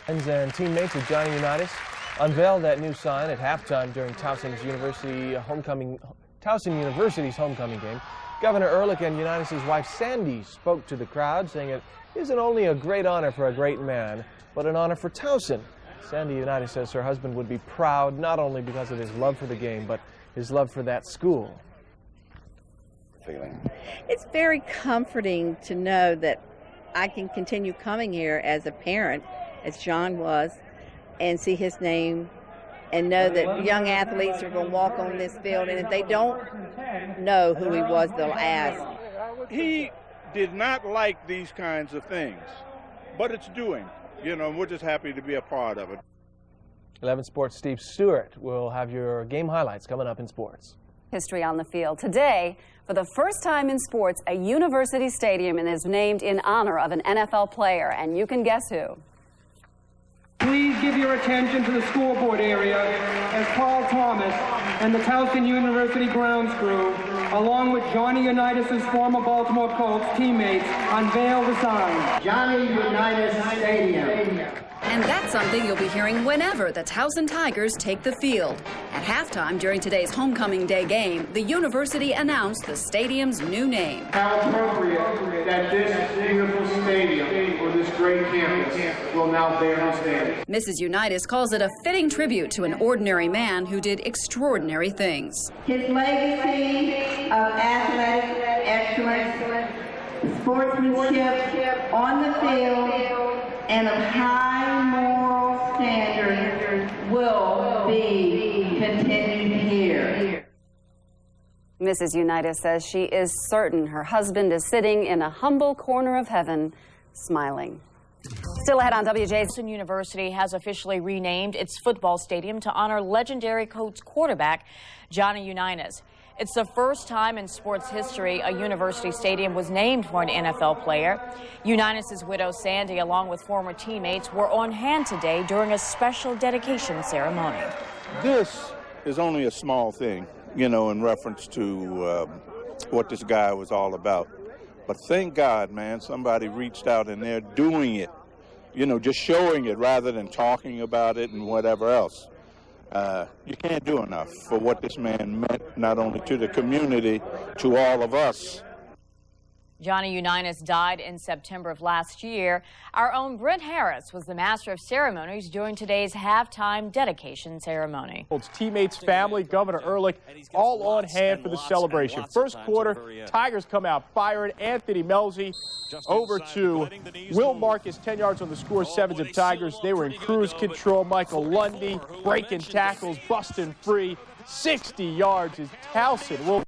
And teammates of Johnny Unitas unveiled that new sign at halftime during Towson University's homecoming game. Governor Ehrlich and Unitas' wife Sandy spoke to the crowd, saying it isn't only a great honor for a great man, but an honor for Towson. Sandy Unitas says her husband would be proud not only because of his love for the game, but his love for that school. It's very comforting to know that I can continue coming here as a parent, as John was, and see his name and know that young athletes are going to walk on this field, and if they don't know who he was, they'll ask. He did not like these kinds of things, but it's doing. You know, we're just happy to be a part of it. 11 Sports' Steve Stewart will have your game highlights coming up in sports. History on the field. Today, for the first time in sports, a university stadium is named in honor of an NFL player, and you can guess who. Please give your attention to the scoreboard area as Paul Thomas and the Towson University grounds crew, along with Johnny Unitas' former Baltimore Colts teammates, unveil the sign. Johnny Unitas Stadium. And that's something you'll be hearing whenever the Towson Tigers take the field. At halftime during today's homecoming day game, the university announced the stadium's new name. How appropriate that this beautiful stadium or this great campus will now bear his name. Mrs. Unitas calls it a fitting tribute to an ordinary man who did extraordinary things. His legacy of athletic excellence, sportsmanship on the field, and of high moral standards will be continued here. Mrs. Unitas says she is certain her husband is sitting in a humble corner of heaven, smiling. Still ahead on WJ's. Towson University has officially renamed its football stadium to honor legendary Colts quarterback Johnny Unitas. It's the first time in sports history a university stadium was named for an NFL player. Unitas' widow, Sandy, along with former teammates, were on hand today during a special dedication ceremony. This is only a small thing, you know, in reference to what this guy was all about. But thank God, man, somebody reached out and they're doing it, you know, just showing it rather than talking about it and whatever else. You can't do enough for what this man meant, not only to the community, to all of us. Johnny Unitas died in September of last year. Our own Brent Harris was the master of ceremonies during today's halftime dedication ceremony. Teammates, family, Governor Ehrlich, all on hand for the celebration. First quarter, Tigers come out firing. Anthony Melzi over to Will Marcus, 10 yards on the score, 7 of Tigers. They were in cruise control. Michael Lundy breaking tackles, busting free, 60 yards as Towson will